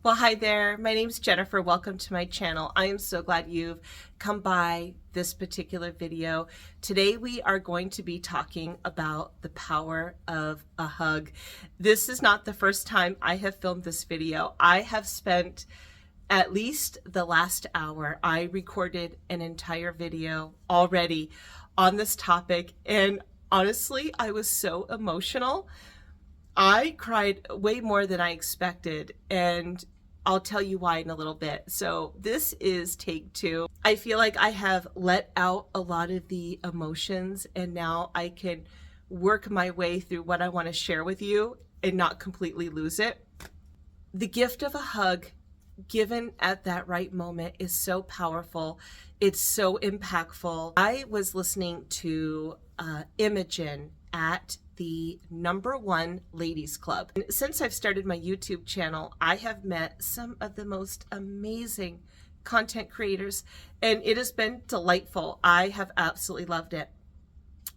Well, hi there. My name's Jennifer. Welcome to my channel. I am so glad you've come by this particular video. Today we are going to be talking about the power of a hug. This is not the first time I have filmed this video. I have spent at least the last hour. I recorded an entire video already on this topic, and honestly, I was so emotional. I cried way more than I expected, and I'll tell you why in a little bit. So this is take two. I feel like I have let out a lot of the emotions, and now I can work my way through what I want to share with you and not completely lose it. The gift of a hug given at that right moment is so powerful. It's so impactful. I was listening to Imogen at the #1 ladies club. And since I've started my YouTube channel, I have met some of the most amazing content creators, and it has been delightful. I have absolutely loved it.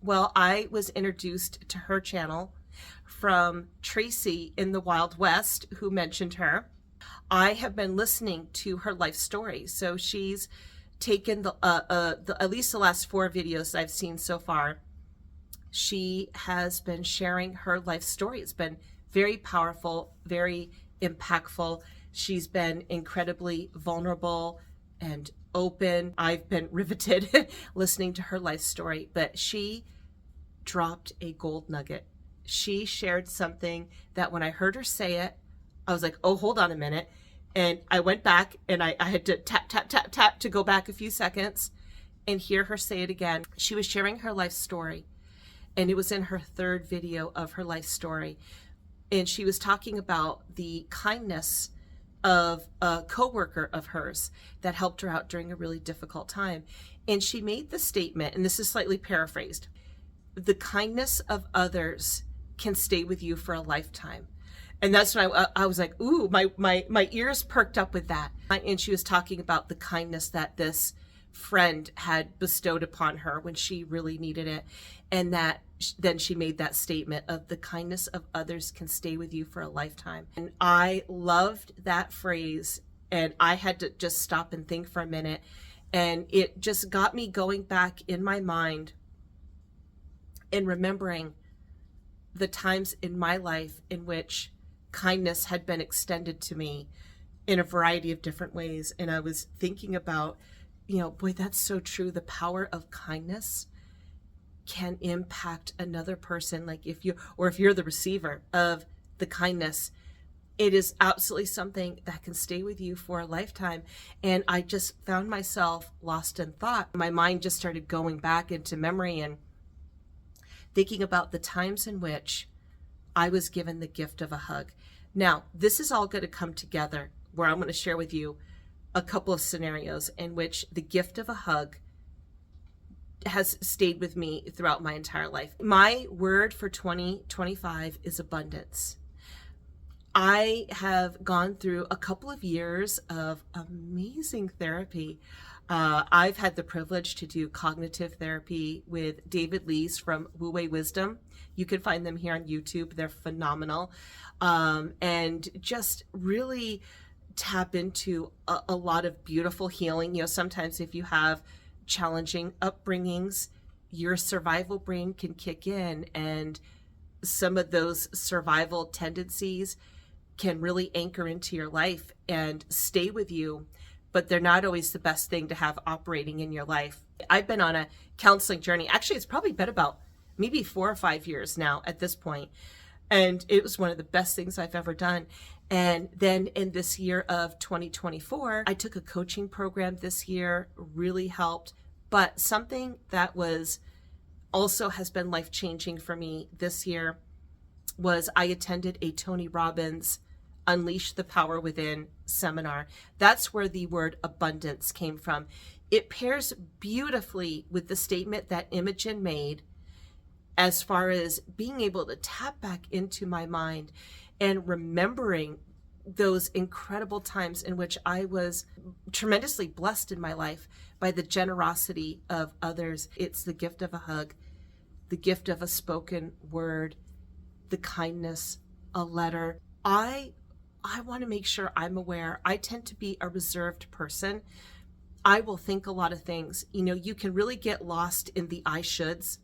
Well, I was introduced to her channel from Tracy in the Wild West, who mentioned her. I have been listening to her life story. So she's taken at least the last 4 videos I've seen so far. She has been sharing her life story. It's been very powerful, very impactful. She's been incredibly vulnerable and open. I've been riveted listening to her life story, but she dropped a gold nugget. She shared something that when I heard her say it, I was like, oh, hold on a minute. And I went back and I had to tap, tap, tap, tap to go back a few seconds and hear her say it again. She was sharing her life story, and it was in her 3rd video of her life story. And she was talking about the kindness of a coworker of hers that helped her out during a really difficult time. And she made the statement, and this is slightly paraphrased: the kindness of others can stay with you for a lifetime. And that's when I was like, ooh, my ears perked up with that. And she was talking about the kindness that this friend had bestowed upon her when she really needed it. And that then she made that statement of the kindness of others can stay with you for a lifetime. And I loved that phrase. And I had to just stop and think for a minute. And it just got me going back in my mind and remembering the times in my life in which kindness had been extended to me in a variety of different ways. And I was thinking about, boy, that's so true. The power of kindness can impact another person. Like if you're the receiver of the kindness, it is absolutely something that can stay with you for a lifetime. And I just found myself lost in thought. My mind just started going back into memory and thinking about the times in which I was given the gift of a hug. Now, this is all going to come together where I'm going to share with you a couple of scenarios in which the gift of a hug has stayed with me throughout my entire life. My word for 2025 is abundance. I have gone through a couple of years of amazing therapy. I've had the privilege to do cognitive therapy with David Lees from Wu Wei Wisdom. You can find them here on YouTube. They're phenomenal. And just really tap into a lot of beautiful healing. Sometimes if you have challenging upbringings, your survival brain can kick in, and some of those survival tendencies can really anchor into your life and stay with you, but they're not always the best thing to have operating in your life. I've been on a counseling journey. Actually, it's probably been about maybe 4 or 5 years now at this point. And it was one of the best things I've ever done. And then in this year of 2024, I took a coaching program this year, really helped. But something that was also has been life-changing for me this year was I attended a Tony Robbins Unleash the Power Within seminar. That's where the word abundance came from. It pairs beautifully with the statement that Imogen made as far as being able to tap back into my mind and remembering those incredible times in which I was tremendously blessed in my life by the generosity of others. It's the gift of a hug, the gift of a spoken word, the kindness, a letter. I I want to make sure I'm aware. I tend to be a reserved person. I will think a lot of things. You can really get lost in the I shoulds.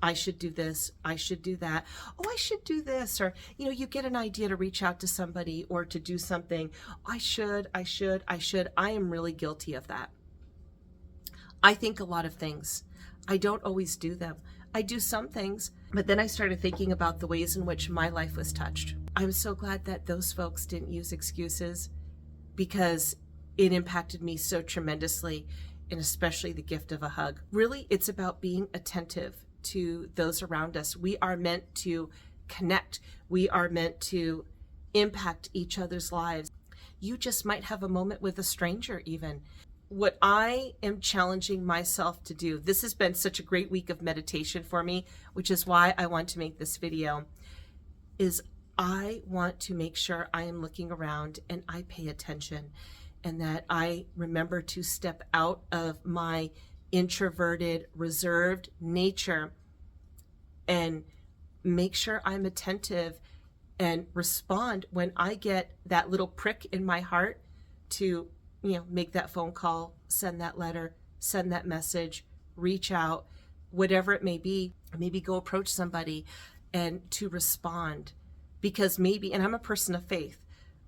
I should do this. I should do that. Oh, I should do this. Or, you get an idea to reach out to somebody or to do something. I should. I am really guilty of that. I think a lot of things. I don't always do them. I do some things, but then I started thinking about the ways in which my life was touched. I'm so glad that those folks didn't use excuses, because it impacted me so tremendously, and especially the gift of a hug. Really, it's about being attentive to those around us. We are meant to connect. We are meant to impact each other's lives. You just might have a moment with a stranger even. What I am challenging myself to do, this has been such a great week of meditation for me, which is why I want to make this video, is I want to make sure I am looking around and I pay attention, and that I remember to step out of my introverted, reserved nature and make sure I'm attentive and respond when I get that little prick in my heart to, make that phone call, send that letter, send that message, reach out, whatever it may be, maybe go approach somebody and to respond. Because maybe, and I'm a person of faith,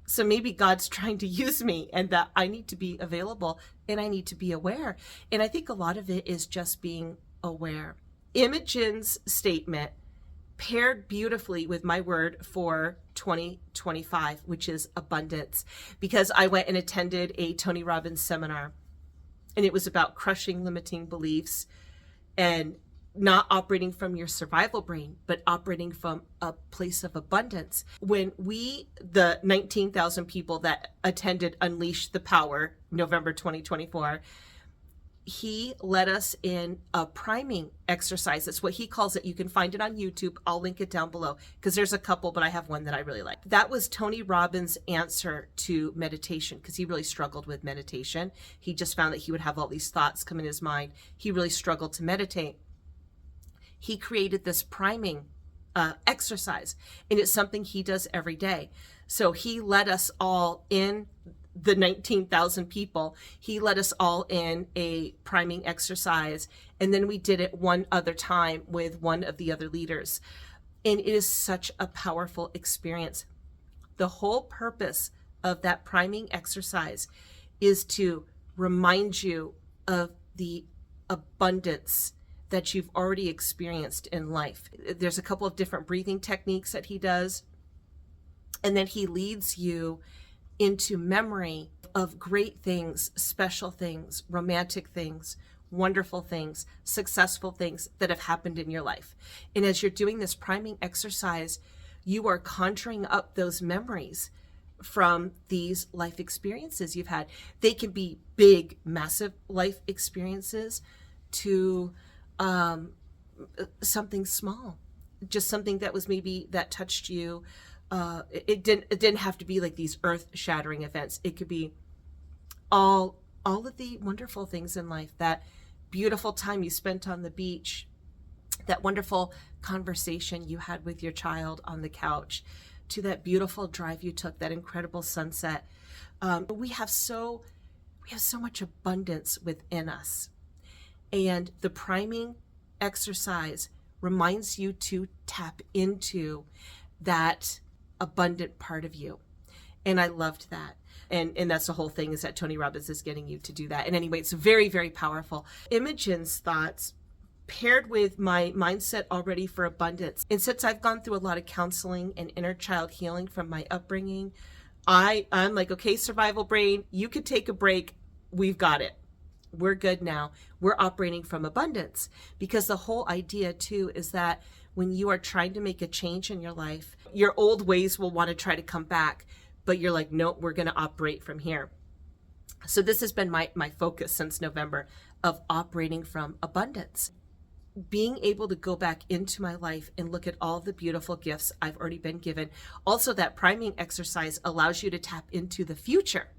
so maybe God's trying to use me, and that I need to be available and I need to be aware. And I think a lot of it is just being aware. Imogen's statement paired beautifully with my word for 2025, which is abundance, because I went and attended a Tony Robbins seminar, and it was about crushing limiting beliefs and not operating from your survival brain, but operating from a place of abundance. When the 19,000 people that attended Unleash the Power, November 2024, he led us in a priming exercise. That's what he calls it. You can find it on YouTube. I'll link it down below because there's a couple, but I have one that I really like. That was Tony Robbins' answer to meditation, because he really struggled with meditation. He just found that he would have all these thoughts come in his mind. He really struggled to meditate. He created this priming exercise, and it's something he does every day. So he led us all in, the 19,000 people, he led us all in a priming exercise, and then we did it one other time with one of the other leaders. And it is such a powerful experience. The whole purpose of that priming exercise is to remind you of the abundance that you've already experienced in life. There's a couple of different breathing techniques that he does, and then he leads you into memory of great things, special things, romantic things, wonderful things, successful things that have happened in your life. And as you're doing this priming exercise, you are conjuring up those memories from these life experiences you've had. They can be big, massive life experiences to something small, just something that was maybe that touched you. It didn't have to be like these earth-shattering events. It could be all of the wonderful things in life. That beautiful time you spent on the beach, that wonderful conversation you had with your child on the couch, to that beautiful drive you took, that incredible sunset. We have so much abundance within us. And the priming exercise reminds you to tap into that abundant part of you. And I loved that. And that's the whole thing, is that Tony Robbins is getting you to do that. And anyway, it's very, very powerful. Imogen's thoughts paired with my mindset already for abundance. And since I've gone through a lot of counseling and inner child healing from my upbringing, I'm like, okay, survival brain, you could take a break. We've got it. We're good now. We're operating from abundance, because the whole idea too is that when you are trying to make a change in your life, your old ways will want to try to come back, but you're like, no, we're going to operate from here. So this has been my focus since November, of operating from abundance. Being able to go back into my life and look at all the beautiful gifts I've already been given. Also, that priming exercise allows you to tap into the future.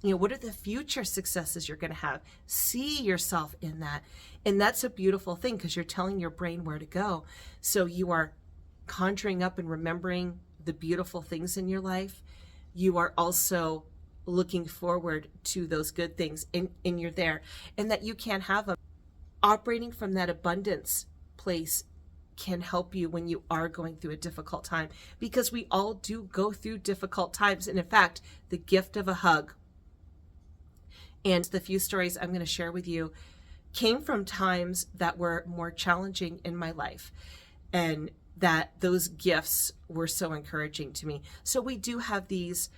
What are the future successes you're going to have? See yourself in that. And that's a beautiful thing, because you're telling your brain where to go. So you are conjuring up and remembering the beautiful things in your life. you are also looking forward to those good things, and you're there, and that you can have them. Operating from that abundance place can help you when you are going through a difficult time, because we all do go through difficult times. And in fact, the gift of a hug and the few stories I'm going to share with you came from times that were more challenging in my life, and that those gifts were so encouraging to me. So we do have these,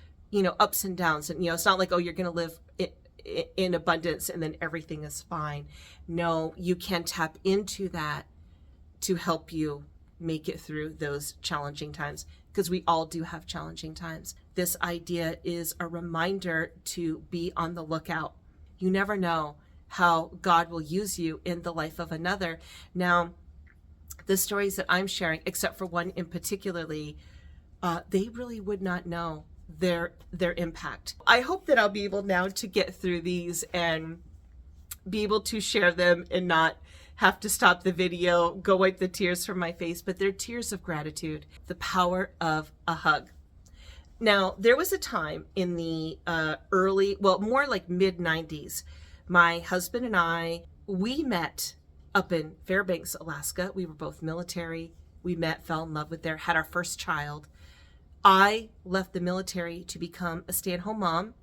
ups and downs, and, it's not like, oh, you're going to live in abundance and then everything is fine. No, you can tap into that to help you make it through those challenging times, because we all do have challenging times. This idea is a reminder to be on the lookout. You never know how God will use you in the life of another. Now, the stories that I'm sharing, except for one in particularly, they really would not know their impact. I hope that I'll be able now to get through these and be able to share them and not have to stop the video, go wipe the tears from my face, but they're tears of gratitude. The power of a hug. Now, there was a time in the more like mid-90s, my husband and I, we met up in Fairbanks, Alaska. We were both military. We met, fell in love with there, had our first child. I left the military to become a stay-at-home mom,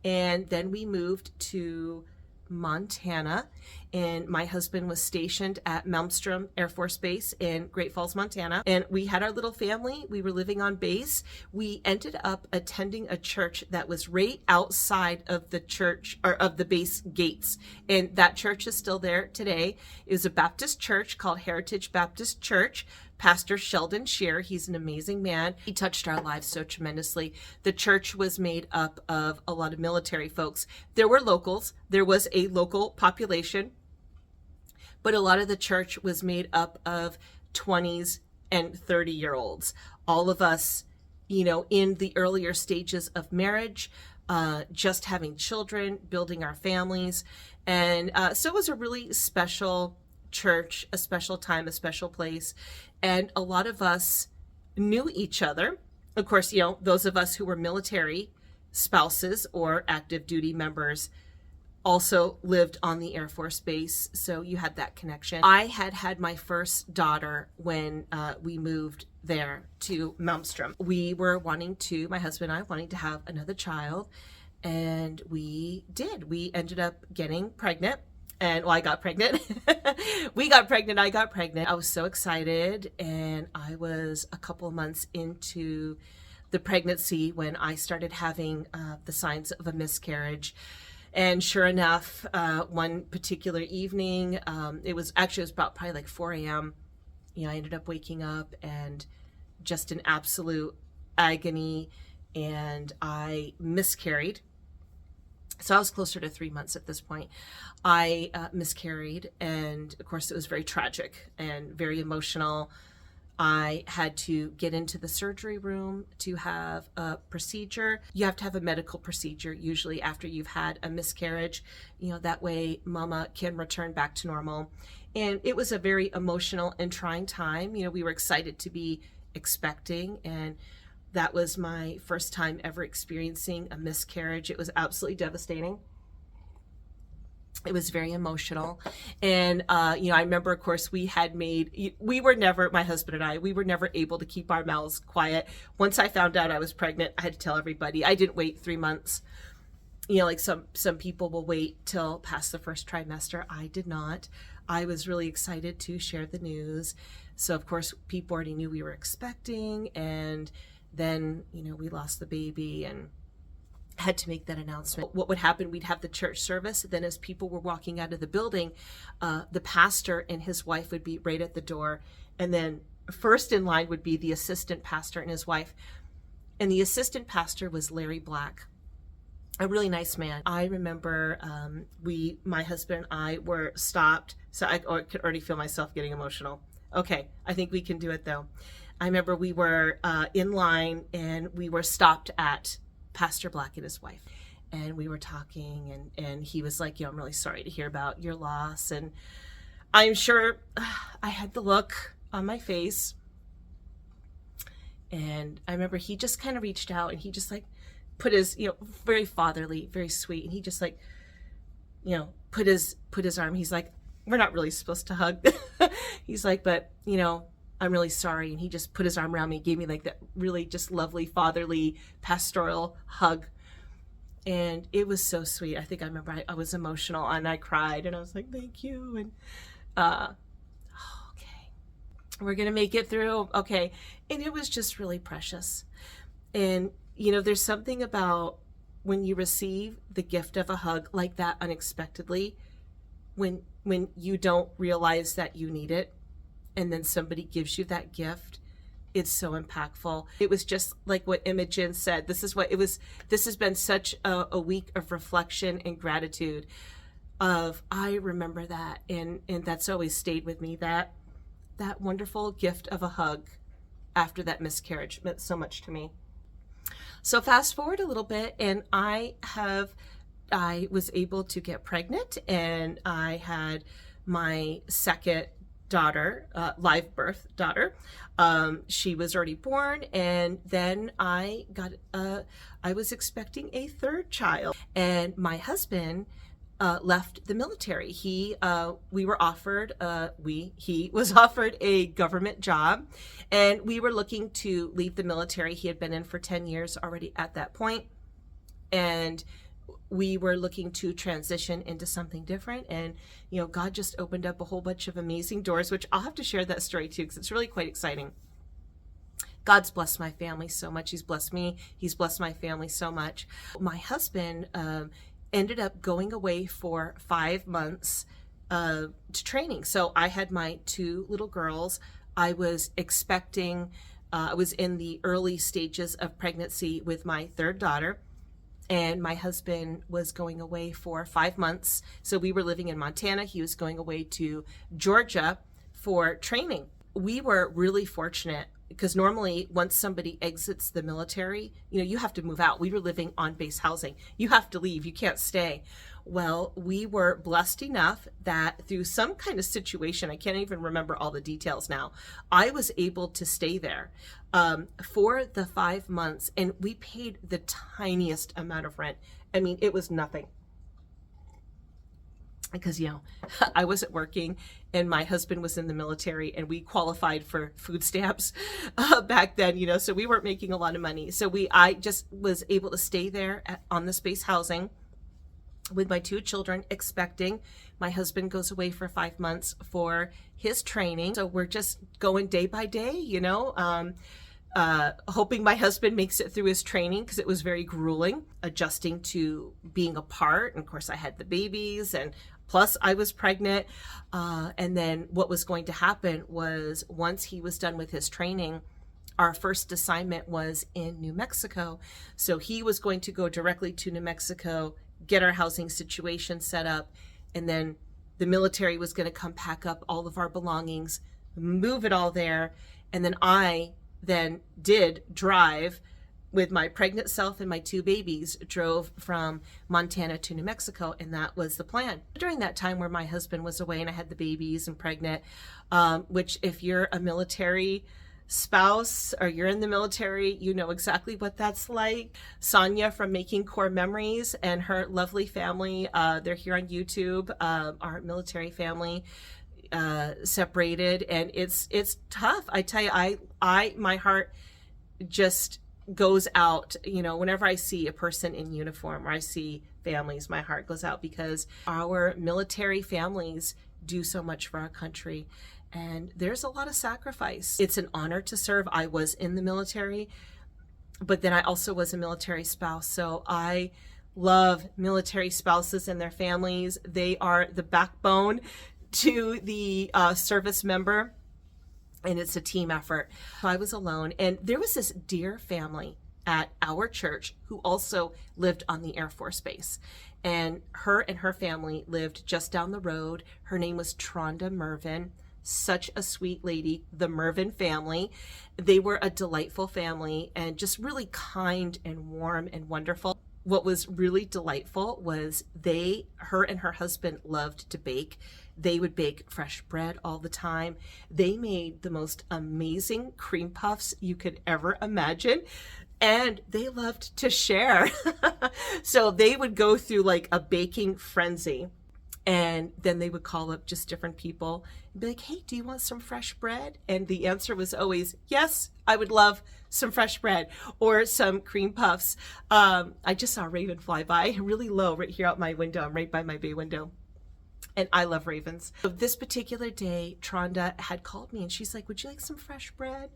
and then we moved to Montana, and my husband was stationed at Malmstrom Air Force Base in Great Falls, Montana, and we had our little family. We were living on base. We ended up attending a church that was right outside of the church, or of the base gates, and that church is still there today. It was a Baptist church called Heritage Baptist Church. Pastor Sheldon Shear, he's an amazing man. He touched our lives so tremendously. The church was made up of a lot of military folks. There were locals. There was a local population, but a lot of the church was made up of 20s and 30-year-olds. All of us, in the earlier stages of marriage, just having children, building our families. And so it was a really special church, a special time, a special place. And a lot of us knew each other. Of course, those of us who were military spouses or active duty members also lived on the Air Force Base. So you had that connection. I had my first daughter when we moved there to Malmstrom. We were my husband and I wanting to have another child. And we did. We ended up getting pregnant. And I got pregnant. We got pregnant. I got pregnant. I was so excited. And I was a couple of months into the pregnancy when I started having the signs of a miscarriage. And sure enough, one particular evening, it was about probably like 4 a.m. I ended up waking up and just in absolute agony, and I miscarried. So I was closer to 3 months at this point. I miscarried, and of course it was very tragic and very emotional. I had to get into the surgery room to have a procedure. You have to have a medical procedure usually after you've had a miscarriage. That way mama can return back to normal. And it was a very emotional and trying time. We were excited to be expecting, and that was my first time ever experiencing a miscarriage. It was absolutely devastating. It was very emotional. And, I remember, of course, my husband and I, we were never able to keep our mouths quiet. Once I found out I was pregnant, I had to tell everybody. I didn't wait 3 months. Like some people will wait till past the first trimester. I did not. I was really excited to share the news. So, of course, people already knew we were expecting, and then, we lost the baby and had to make that announcement. What would happen, we'd have the church service. Then as people were walking out of the building, the pastor and his wife would be right at the door. And then first in line would be the assistant pastor and his wife. And the assistant pastor was Larry Black, a really nice man. I remember my husband and I were stopped. So I could already feel myself getting emotional. Okay, I think we can do it though. I remember we were in line, and we were stopped at Pastor Black and his wife. And we were talking, and he was like, I'm really sorry to hear about your loss. And I'm sure I had the look on my face. And I remember he just kind of reached out and he just like put his, very fatherly, very sweet. And he just like, put his arm. He's like, we're not really supposed to hug. He's like, but I'm really sorry. And he just put his arm around me, gave me like that really just lovely fatherly pastoral hug. And it was so sweet. I think I remember I was emotional and I cried and I was like, thank you. And, okay, we're going to make it through. Okay. And it was just really precious. And, there's something about when you receive the gift of a hug like that unexpectedly, when you don't realize that you need it, and then somebody gives you that gift, it's so impactful. It was just like what Imogen said. This has been such a week of reflection and gratitude I remember that. And that's always stayed with me, that wonderful gift of a hug after that miscarriage meant so much to me. So fast forward a little bit, and I was able to get pregnant, and I had my second daughter, live birth daughter. She was already born, and then I was expecting a third child, and my husband left the military. He was offered a government job, and we were looking to leave the military. He had been in for 10 years already at that point, and we were looking to transition into something different. And God just opened up a whole bunch of amazing doors, which I'll have to share that story too, because it's really quite exciting. God's blessed my family so much. He's blessed me. He's blessed my family so much. My husband ended up going away for 5 months to training. So I had my 2 little girls. I was expecting, I was in the early stages of pregnancy with my third daughter, and my husband was going away for 5 months. So we were living in Montana. He was going away to Georgia for training. We were really fortunate because normally once somebody exits the military, you have to move out. We were living on base housing. You have to leave. You can't stay. Well, we were blessed enough that through some kind of situation, I can't even remember all the details now, I was able to stay there for the 5 months, and we paid the tiniest amount of rent. I mean, it was nothing. Because, I wasn't working and my husband was in the military, and we qualified for food stamps back then, so we weren't making a lot of money. So I just was able to stay there on the space housing with my 2 children, expecting. My husband goes away for 5 months for his training. So we're just going day by day, hoping my husband makes it through his training, because it was very grueling, adjusting to being apart. And of course I had the babies, and plus I was pregnant. And then what was going to happen was, once he was done with his training, our first assignment was in New Mexico. So he was going to go directly to New Mexico, get our housing situation set up, and then the military was going to come pack up all of our belongings, move it all there. And then I did drive with my pregnant self and my 2 babies, drove from Montana to New Mexico, and that was the plan. During that time where my husband was away and I had the babies and pregnant, which if you're a military spouse or you're in the military, you know exactly what that's like. Sonia from Making Core Memories and her lovely family, they're here on YouTube, our military family, separated, and it's tough. I tell you, my heart just goes out, whenever I see a person in uniform or I see families, my heart goes out, because our military families do so much for our country, and there's a lot of sacrifice. It's an honor to serve. I was in the military, but then I also was a military spouse. So I love military spouses and their families. They are the backbone to the service member, and it's a team effort. I was alone, and there was this dear family at our church who also lived on the Air Force Base, and her family lived just down the road. Her name was Tronda Mervin. Such a sweet lady, the Mervin family. They were a delightful family and just really kind and warm and wonderful. what was really delightful was her and her husband loved to bake. They would bake fresh bread all the time. They made the most amazing cream puffs you could ever imagine. And they loved to share. So they would go through like a baking frenzy. And then they would call up just different people and be like, hey, do you want some fresh bread? And the answer was always, yes, I would love some fresh bread or some cream puffs. I just saw a raven fly by really low right here out my window. I'm right by my bay window. And I love ravens. So this particular day, Tronda had called me and she's like, would you like some fresh bread?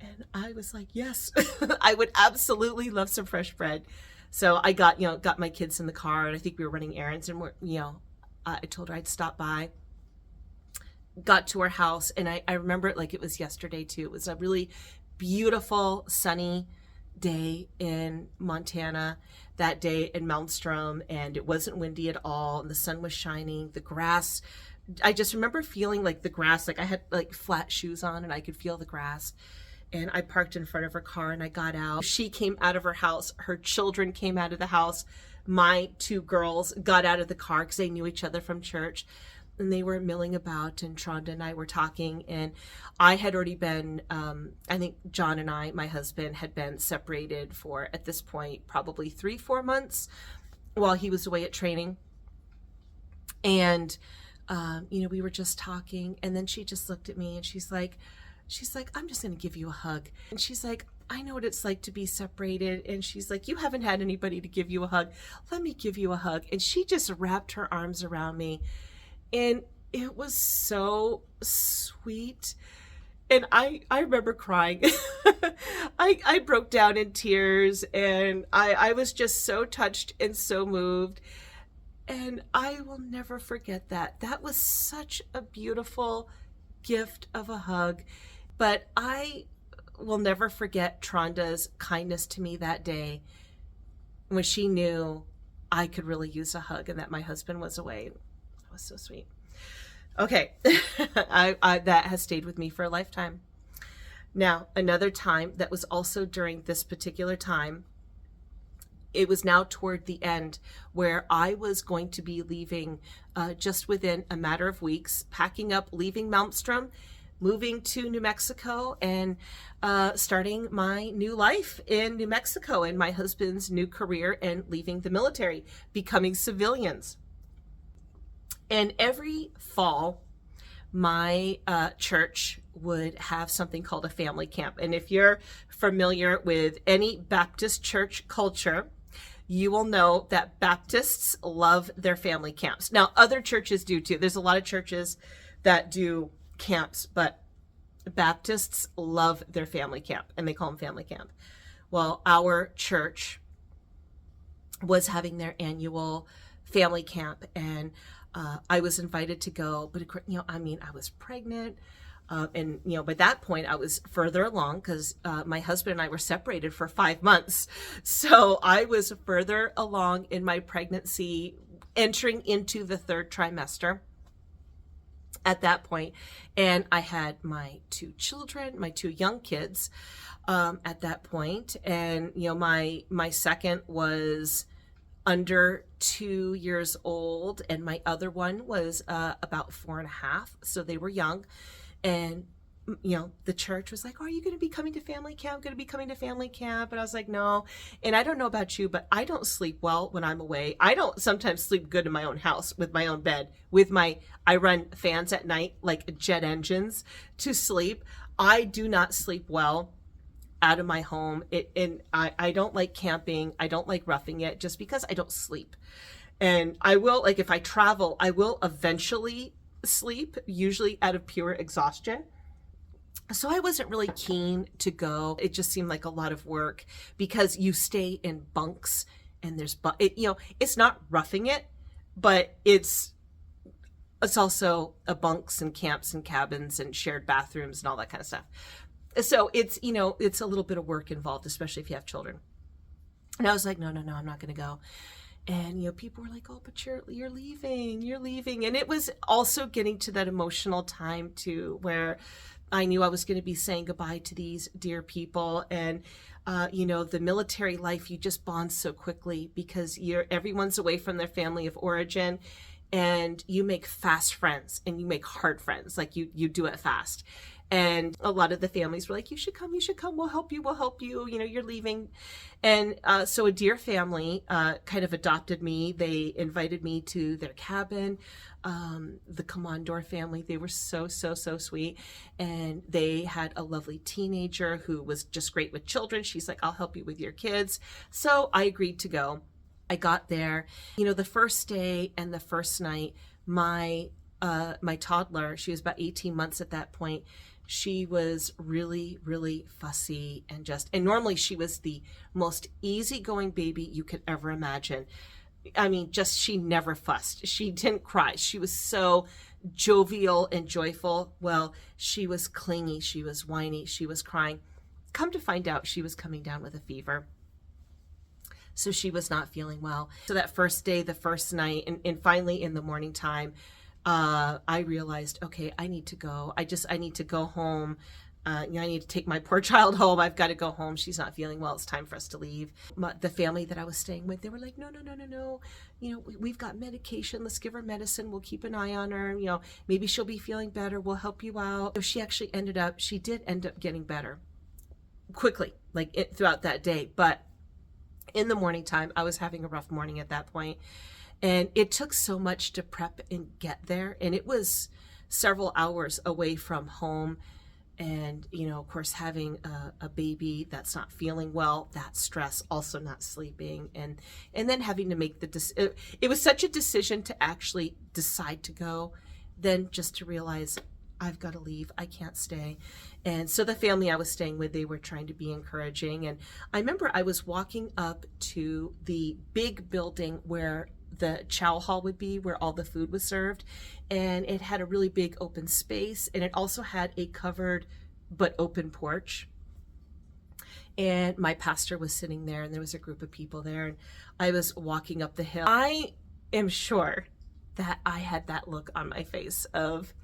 And I was like, yes, I would absolutely love some fresh bread. So I got my kids in the car, and I think we were running errands, and I told her I'd stop by, got to her house, and I remember it like it was yesterday too. It was a really beautiful sunny day in Montana that day in Malmstrom, and it wasn't windy at all, and the sun was shining. The grass, I just remember feeling like the grass, like I had like flat shoes on and I could feel the grass. And I parked in front of her car and I got out. She came out of her house. Her children came out of the house. My two girls got out of the car because they knew each other from church. And they were milling about, and Tronda and I were talking. And I had already been, I think John and I, my husband, had been separated for, at this point, probably 3-4 months while he was away at training. And, we were just talking. And then she just looked at me and she's like, I'm just going to give you a hug. And she's like, I know what it's like to be separated. And she's like, you haven't had anybody to give you a hug. Let me give you a hug. And she just wrapped her arms around me. And it was so sweet. And I remember crying. I broke down in tears, and I was just so touched and so moved. And I will never forget that. That was such a beautiful gift of a hug. But I will never forget Tronda's kindness to me that day when she knew I could really use a hug and that my husband was away. That was so sweet. Okay, that has stayed with me for a lifetime. Now, another time that was also during this particular time, it was now toward the end where I was going to be leaving just within a matter of weeks, packing up, leaving Malmstrom, moving to New Mexico, and starting my new life in New Mexico and my husband's new career, and leaving the military, becoming civilians. And every fall, my church would have something called a family camp. And if you're familiar with any Baptist church culture, you will know that Baptists love their family camps. Now, other churches do too. There's a lot of churches that do camps, but Baptists love their family camp, and they call them family camp. Well, our church was having their annual family camp, and I was invited to go, but I was pregnant. And by that point I was further along because my husband and I were separated for 5 months. So I was further along in my pregnancy, entering into the 3rd trimester at that point. And I had my 2 children, my 2 young kids at that point. And, my second was under 2 years old, and my other one was about 4.5. So they were young. And, the church was like, oh, are you going to be coming to family camp? Going to be coming to family camp? And I was like, no. And I don't know about you, but I don't sleep well when I'm away. I don't sometimes sleep good in my own house with my own bed, I run fans at night like jet engines to sleep. I do not sleep well out of my home. And I don't like camping. I don't like roughing it just because I don't sleep. And I will, like, if I travel, I will eventually sleep, usually out of pure exhaustion. So I wasn't really keen to go. It just seemed like a lot of work because you stay in bunks, and it's not roughing it, but it's also a bunks and camps and cabins and shared bathrooms and all that kind of stuff. So it's a little bit of work involved, especially if you have children. And I was like, no, I'm not going to go. And, people were like, oh, but you're leaving. And it was also getting to that emotional time too, where I knew I was going to be saying goodbye to these dear people. And You know, the military life, you just bond so quickly because everyone's away from their family of origin, and you make fast friends and you make hard friends. Like you do it fast. And a lot of the families were like, you should come, we'll help you, you know, you're leaving. And so a dear family kind of adopted me. They invited me to their cabin. The Commandor family, they were so sweet. And they had a lovely teenager who was just great with children. She's like, I'll help you with your kids. So I agreed to go. I got there, you know, the first day and the first night, my toddler, she was about 18 months at that point. She was really fussy and normally she was the most easygoing baby you could ever imagine. I mean, just, she never fussed. She didn't cry. She was so jovial and joyful. Well, she was clingy. She was whiny. She was crying. Come to find out, she was coming down with a fever. So she was not feeling well. So that first day, the first night, and finally in the morning time, I realized, okay, I need to go. I need to go home. I need to take my poor child home. I've got to go home. She's not feeling well. It's time for us to leave. The family that I was staying with, they were like, no. You know, we've got medication. Let's give her medicine. We'll keep an eye on her. You know, maybe she'll be feeling better. We'll help you out. So she did end up getting better quickly, like throughout that day. But in the morning time, I was having a rough morning at that point. And it took so much to prep and get there. And it was several hours away from home. And, you know, of course, having a baby that's not feeling well, that stress, also not sleeping. And then having to make it was such a decision to actually decide to go, then just to realize I've got to leave. I can't stay. And so the family I was staying with, they were trying to be encouraging. And I remember I was walking up to the big building where the chow hall would be, where all the food was served, and it had a really big open space, and it also had a covered but open porch. And my pastor was sitting there, and there was a group of people there, and I was walking up the hill. I am sure that I had that look on my face of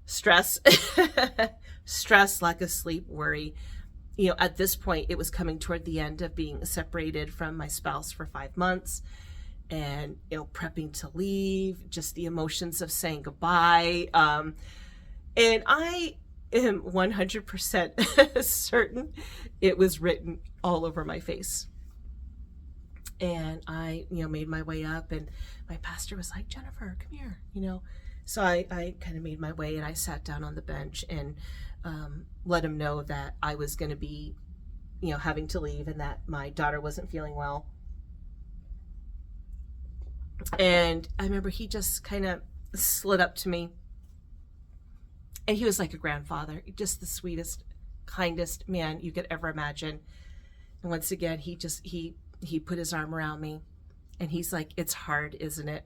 stress, lack of sleep, worry. You know, at this point, it was coming toward the end of being separated from my spouse for 5 months. And, you know, prepping to leave, just the emotions of saying goodbye. And I am 100% certain it was written all over my face. And I, you know, made my way up, and my pastor was like, Jennifer, come here, you know. So I kind of made my way, and I sat down on the bench and let him know that I was going to be, you know, having to leave, and that my daughter wasn't feeling well. And I remember he just kind of slid up to me, and he was like a grandfather, just the sweetest, kindest man you could ever imagine. And once again, he put his arm around me, and he's like, it's hard, isn't it?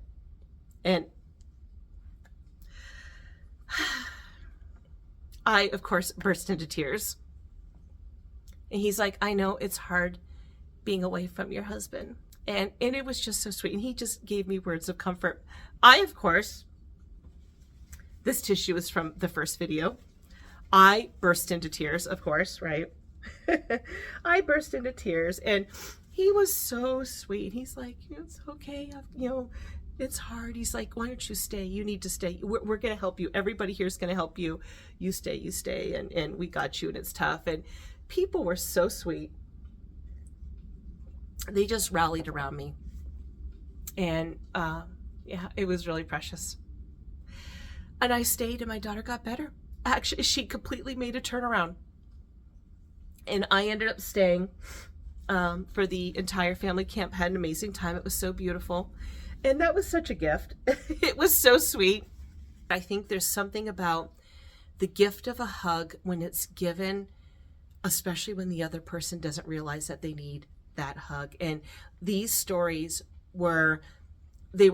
And I, of course, burst into tears. And he's like, I know it's hard being away from your husband. And it was just so sweet. And he just gave me words of comfort. I, of course, this tissue is from the first video. I burst into tears, of course, right? I burst into tears, and he was so sweet. He's like, it's okay. You know, it's hard. He's like, why don't you stay? You need to stay. We're going to help you. Everybody here is going to help you. You stay. And we got you, and it's tough. And people were so sweet. They just rallied around me. And yeah, it was really precious. And I stayed, and my daughter got better. Actually, she completely made a turnaround. And I ended up staying for the entire family camp. Had an amazing time. It was so beautiful. And that was such a gift. It was so sweet. I think there's something about the gift of a hug when it's given, especially when the other person doesn't realize that they need that hug. And these stories were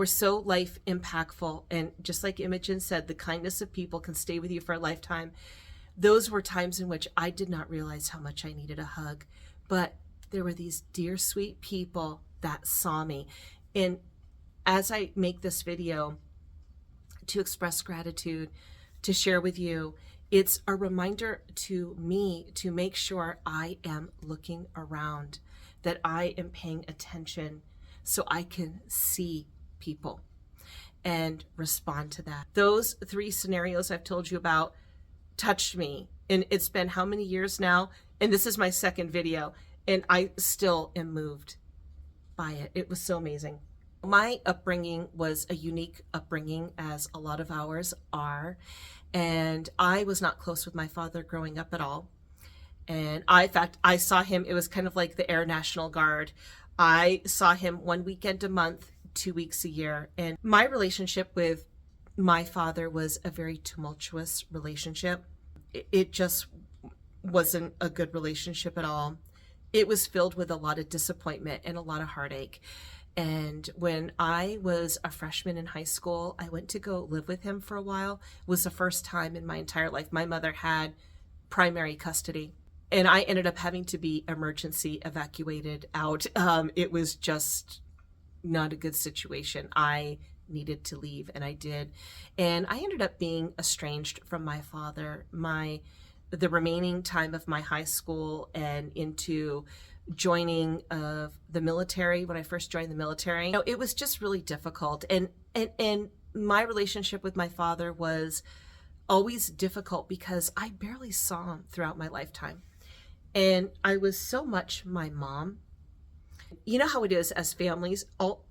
so life impactful. And just like Imogen said, the kindness of people can stay with you for a lifetime. Those were times in which I did not realize how much I needed a hug. But there were these dear, sweet people that saw me. And as I make this video to express gratitude, to share with you, It's a reminder to me to make sure I am looking around, that I am paying attention so I can see people and respond to that. Those three scenarios I've told you about touched me. And it's been how many years now? And this is my second video, and I still am moved by it. It was so amazing. My upbringing was a unique upbringing, as a lot of ours are. And I was not close with my father growing up at all. And in fact, I saw him, it was kind of like the Air National Guard. I saw him one weekend a month, 2 weeks a year. And my relationship with my father was a very tumultuous relationship. It just wasn't a good relationship at all. It was filled with a lot of disappointment and a lot of heartache. And when I was a freshman in high school, I went to go live with him for a while. It was the first time in my entire life. My mother had primary custody, and I ended up having to be emergency evacuated out. It was just not a good situation. I needed to leave, and I did. And I ended up being estranged from my father the remaining time of my high school and into joining of the military. When I first joined the military, it was just really difficult. And my relationship with my father was always difficult because I barely saw him throughout my lifetime. And I was so much my mom. You know how it is as families all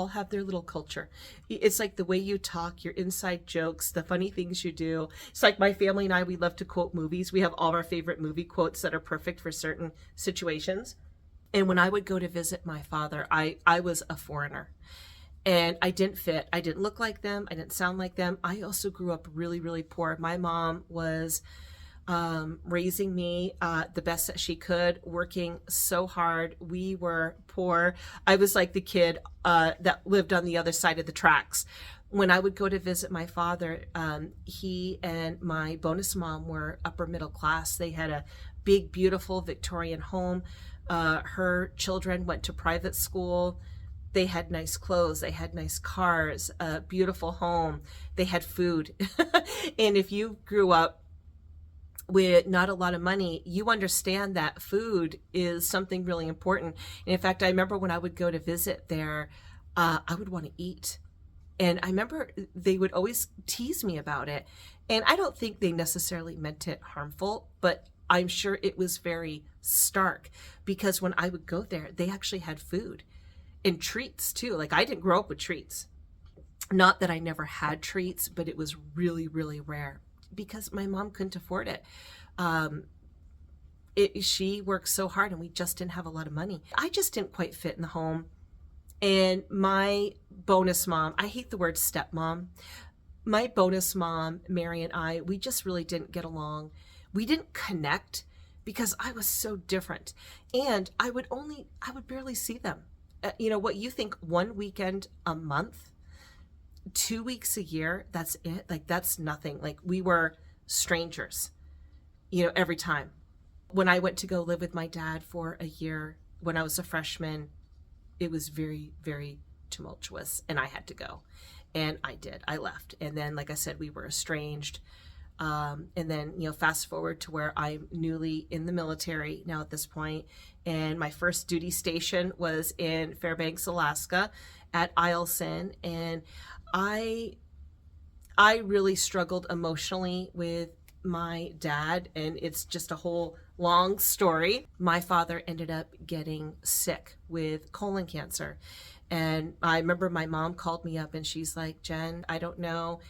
have their little culture. It's like the way you talk, your inside jokes, the funny things you do. It's like my family and I, we love to quote movies. We have all our favorite movie quotes that are perfect for certain situations. And when I would go to visit my father, I was a foreigner. And I didn't fit. I didn't look like them. I didn't sound like them. I also grew up really, really poor. My mom was raising me the best that she could, working so hard. We were poor. I was like the kid that lived on the other side of the tracks. When I would go to visit my father, he and my bonus mom were upper middle class. They had a big, beautiful Victorian home. Her children went to private school. They had nice clothes. They had nice cars, a beautiful home. They had food. And if you grew up with not a lot of money, you understand that food is something really important. And in fact, I remember when I would go to visit there, I would want to eat. And I remember they would always tease me about it. And I don't think they necessarily meant it harmful, but I'm sure it was very stark because when I would go there, they actually had food and treats too. Like, I didn't grow up with treats. Not that I never had treats, but it was really, really rare, because my mom couldn't afford it. She worked so hard and we just didn't have a lot of money. I just didn't quite fit in the home. And my bonus mom, I hate the word stepmom. My bonus mom, Mary, and I, we just really didn't get along. We didn't connect because I was so different. And I would barely see them. What you think, one weekend a month, 2 weeks a year, that's it. Like, that's nothing. Like, we were strangers, every time. When I went to go live with my dad for a year when I was a freshman, it was very, very tumultuous, and I had to go. And I did. I left. And then, like I said, we were estranged. And then, fast forward to where I'm newly in the military now at this point. And my first duty station was in Fairbanks, Alaska at Eielson. And I really struggled emotionally with my dad, and it's just a whole long story. My father ended up getting sick with colon cancer. And I remember my mom called me up and she's like, "Jen, I don't know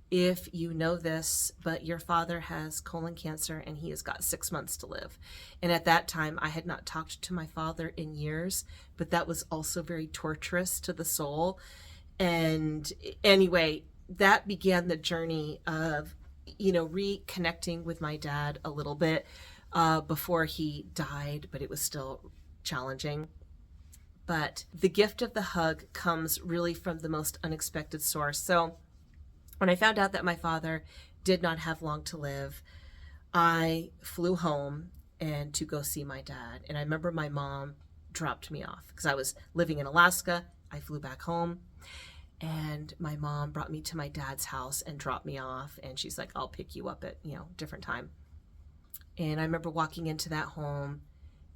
if you know this, but your father has colon cancer and he has got 6 months to live." And at that time, I had not talked to my father in years, but that was also very torturous to the soul. And anyway, that began the journey of, reconnecting with my dad a little bit before he died, but it was still challenging. But the gift of the hug comes really from the most unexpected source. So when I found out that my father did not have long to live, I flew home and to go see my dad. And I remember my mom dropped me off because I was living in Alaska. I flew back home. And my mom brought me to my dad's house and dropped me off. And she's like, I'll pick you up at, different time. And I remember walking into that home,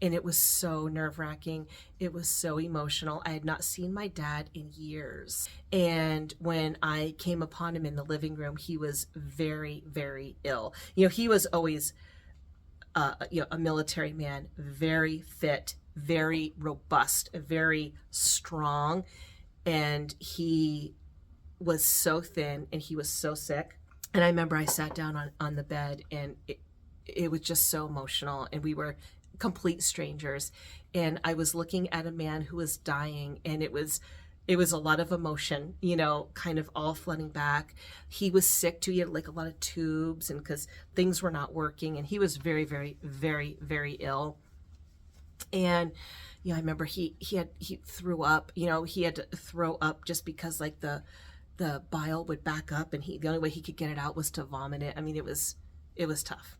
and it was so nerve-wracking. It was so emotional. I had not seen my dad in years. And when I came upon him in the living room, he was very, very ill. He was always, a military man, very fit, very robust, very strong. And he was so thin, and he was so sick. And I remember I sat down on the bed, and it was just so emotional, and we were complete strangers, and I was looking at a man who was dying, and it was a lot of emotion, kind of all flooding back. He was sick too. He had like a lot of tubes, and because things were not working, and he was very, very, very, very ill. And I remember he threw up. He had to throw up just because like the bile would back up, and the only way he could get it out was to vomit it. I mean, it was tough.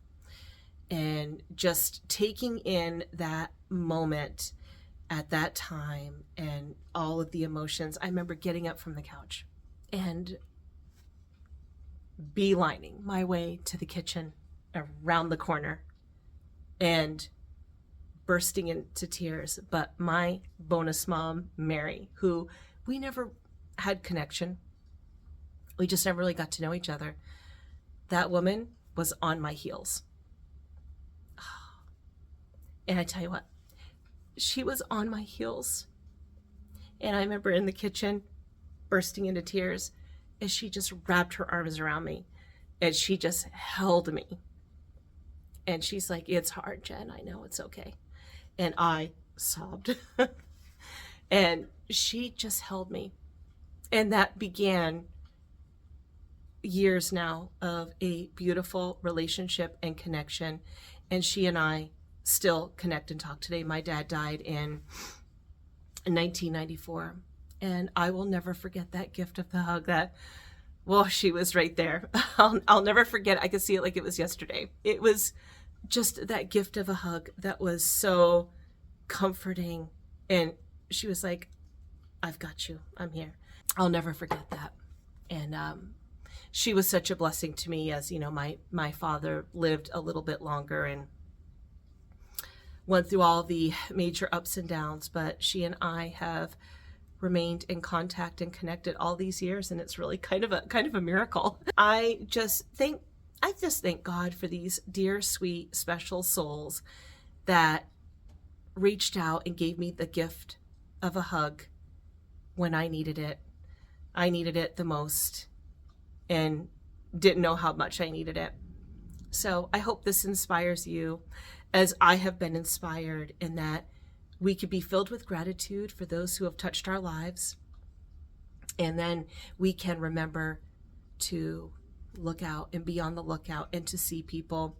And just taking in that moment at that time and all of the emotions, I remember getting up from the couch and beelining my way to the kitchen around the corner and bursting into tears. But my bonus mom, Mary, who we never had connection, we just never really got to know each other, that woman was on my heels. And I tell you what, she was on my heels. And I remember in the kitchen bursting into tears as she just wrapped her arms around me and she just held me. And she's like, it's hard, Jen. I know, it's okay. And I sobbed. And she just held me. And that began years now of a beautiful relationship and connection. And she and I still connect and talk today. My dad died in 1994, and I will never forget that gift of the hug. She was right there. I'll never forget. I could see it like it was yesterday. It was just that gift of a hug that was so comforting, and she was like, I've got you. I'm here. I'll never forget that. And she was such a blessing to me, as my father lived a little bit longer and went through all the major ups and downs, but she and I have remained in contact and connected all these years, and it's really kind of a miracle. I just thank God for these dear, sweet, special souls that reached out and gave me the gift of a hug when I needed it. I needed it the most and didn't know how much I needed it. So I hope this inspires you, as I have been inspired, in that we could be filled with gratitude for those who have touched our lives. And then we can remember to look out and be on the lookout and to see people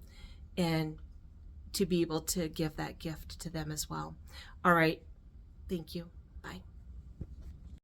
and to be able to give that gift to them as well. All right. Thank you.